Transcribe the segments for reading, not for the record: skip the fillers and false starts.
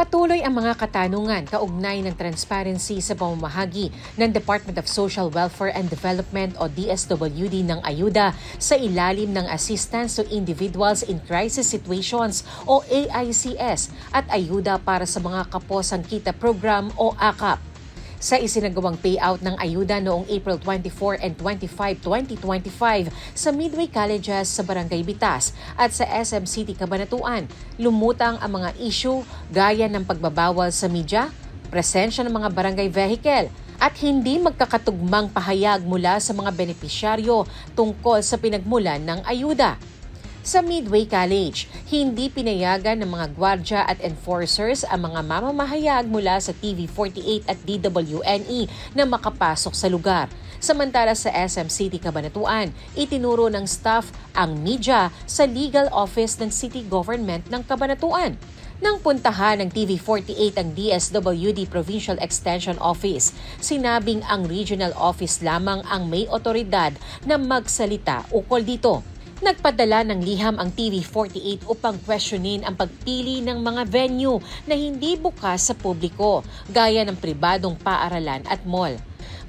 Patuloy ang mga katanungan kaugnay ng transparency sa pamamahagi ng Department of Social Welfare and Development o DSWD ng ayuda sa ilalim ng Assistance to Individuals in Crisis Situations o AICS at ayuda para sa mga kaposang kita program o AKAP. Sa isinagawang payout ng ayuda noong April 24 and 25, 2025 sa Midway Colleges sa Barangay Bitas at sa SM City Cabanatuan, lumutang ang mga issue gaya ng pagbabawal sa media, presensya ng mga barangay vehicle, at hindi magkakatugmang pahayag mula sa mga benepisyaryo tungkol sa pinagmulan ng ayuda. Sa Midway College, hindi pinayagan ng mga gwardya at enforcers ang mga mamamahayag mula sa TV48 at DWNE na makapasok sa lugar. Samantala sa SM City Cabanatuan, itinuro ng staff ang media sa legal office ng City Government ng Cabanatuan. Nang puntahan ng TV48 ang DSWD Provincial Extension Office, sinabing ang regional office lamang ang may otoridad na magsalita ukol dito. Nagpadala ng liham ang TV48 upang questionin ang pagpili ng mga venue na hindi bukas sa publiko, gaya ng pribadong paaralan at mall.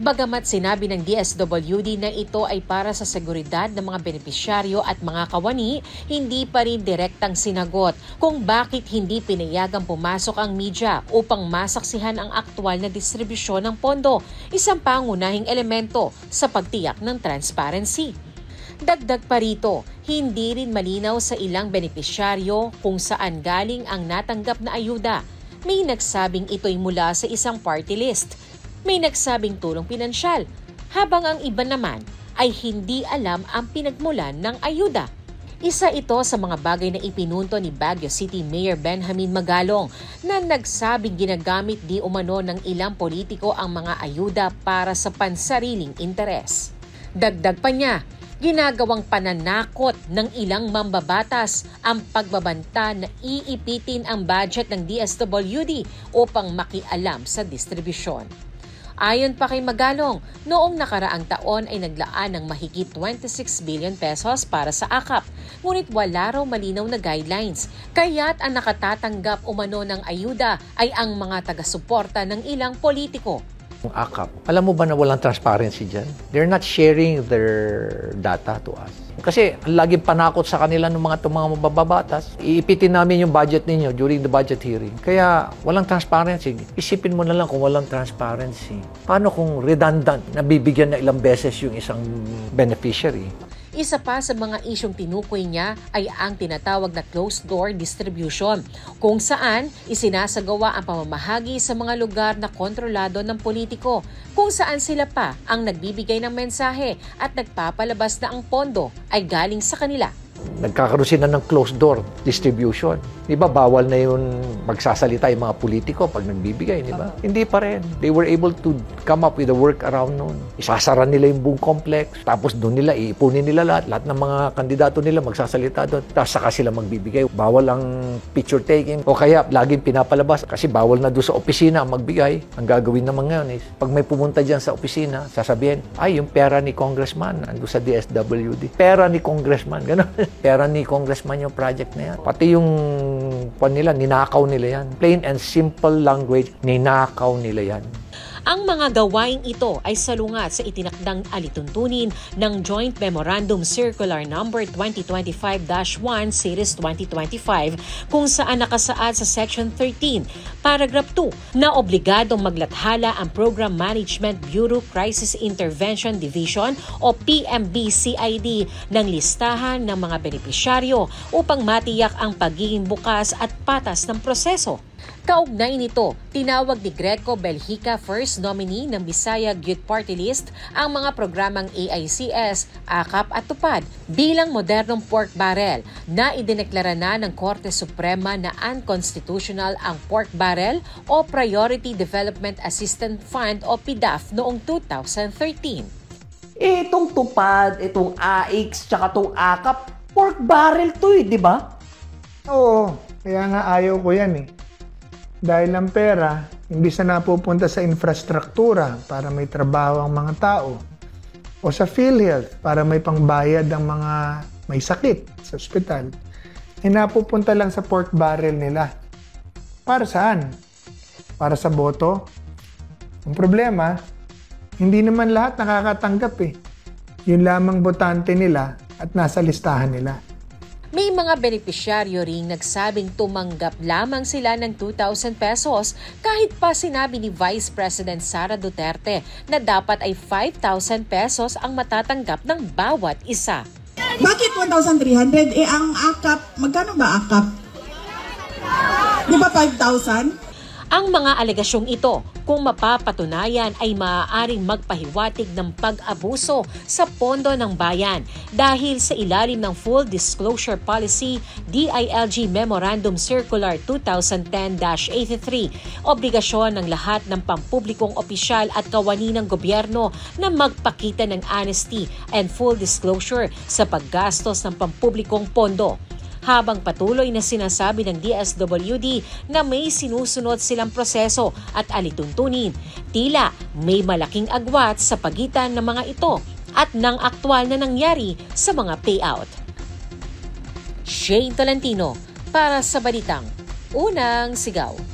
Bagamat sinabi ng DSWD na ito ay para sa seguridad ng mga benepisyaryo at mga kawani, hindi pa rin direktang sinagot kung bakit hindi pinayagang pumasok ang media upang masaksihan ang aktwal na distribusyon ng pondo, isang pangunahing elemento sa pagtiyak ng transparency. Dagdag pa rito, hindi rin malinaw sa ilang benepisyaryo kung saan galing ang natanggap na ayuda. May nagsabing ito'y mula sa isang party list. May nagsabing tulong pinansyal, habang ang iba naman ay hindi alam ang pinagmulan ng ayuda. Isa ito sa mga bagay na ipinunto ni Baguio City Mayor Benjamin Magalong na nagsabing ginagamit di umano ng ilang politiko ang mga ayuda para sa pansariling interes. Dagdag pa niya, ginagawang pananakot ng ilang mambabatas ang pagbabanta na iipitin ang budget ng DSWD upang makialam sa distribusyon. Ayon pa kay Magalong, noong nakaraang taon ay naglaan ng mahigit 26 billion pesos para sa AKAP, ngunit wala raw malinaw na guidelines. Kaya't ang nakatatanggap umano ng ayuda ay ang mga taga-suporta ng ilang politiko. AKAP. Alam mo ba na walang transparency dyan? They're not sharing their data to us. Kasi laging panakot sa kanila ng mga mababatas. Iipitin namin yung budget ninyo during the budget hearing. Kaya walang transparency. Isipin mo na lang kung walang transparency. Paano kung redundant, nabibigyan na ilang beses yung isang beneficiary? Isa pa sa mga isyong tinukoy niya ay ang tinatawag na closed-door distribution, kung saan isinasagawa ang pamamahagi sa mga lugar na kontrolado ng politiko, kung saan sila pa ang nagbibigay ng mensahe at nagpapalabas na ang pondo ay galing sa kanila. Nagkakaroon sila ng closed-door distribution. Di ba, bawal na yun magsasalita yung mga politiko pag nagbibigay, di ba? Hindi pa rin. They were able to come up with a workaround noon. Isasara nila yung buong complex, tapos doon nila, iipunin nila lahat ng mga kandidato nila magsasalita doon, tapos saka sila magbibigay. Bawal ang picture taking, o kaya laging pinapalabas, kasi bawal na doon sa opisina ang magbigay. Ang gagawin naman ngayon is, pag may pumunta dyan sa opisina, sasabihin, ay, yung pera ni congressman, ando sa DSWD. Pera ni congressman, gano'n. Pera ni congressman yung project na yan. Pati yung nila, ninakaw nila yan. Plain and simple language, ninakaw nila yan. Ang mga gawaing ito ay salungat sa itinakdang alituntunin ng Joint Memorandum Circular No. 2025-1 Series 2025 kung saan nakasaad sa Section 13, Paragraph 2 na obligadong maglathala ang Program Management Bureau Crisis Intervention Division o PMBCID ng listahan ng mga benepisyaryo upang matiyak ang pagiging bukas at patas ng proseso. Kaugnay nito, tinawag ni Greco Belhica first nominee ng Bisaya Youth Party List ang mga programang AICS, AKAP at TUPAD bilang modernong pork barrel na idineklara na ng Korte Suprema na unconstitutional ang pork barrel o Priority Development Assistance Fund o PDAF noong 2013. Itong TUPAD, itong AICS, tsaka itong AKAP, pork barrel to di ba? Oo, kaya nga ayaw ko yan Dahil ang pera, imbis na napupunta sa infrastruktura para may trabaho ang mga tao o sa PhilHealth para may pangbayad ang mga may sakit sa ospital, napupunta lang sa pork barrel nila. Para saan? Para sa boto? Ang problema, hindi naman lahat nakakatanggap eh. Yun lamang botante nila at nasa listahan nila. May mga benepisyaryo ring nagsabing tumanggap lamang sila ng 2,000 pesos kahit pa sinabi ni Vice President Sara Duterte na dapat ay 5,000 pesos ang matatanggap ng bawat isa. Bakit 1,300? Ang akap, magkano ba akap? Di ba 5,000? Ang mga alegasyong ito, kung mapapatunayan, ay maaaring magpahiwatig ng pag-abuso sa pondo ng bayan dahil sa ilalim ng Full Disclosure Policy DILG Memorandum Circular 2010-83, obligasyon ng lahat ng pampublikong opisyal at kawani ng gobyerno na magpakita ng honesty and full disclosure sa paggastos ng pampublikong pondo. Habang patuloy na sinasabi ng DSWD na may sinusunod silang proseso at alituntunin, tila may malaking agwat sa pagitan ng mga ito at ng aktwal na nangyari sa mga payout. Shane Tolentino para sa Balitang Unang Sigaw.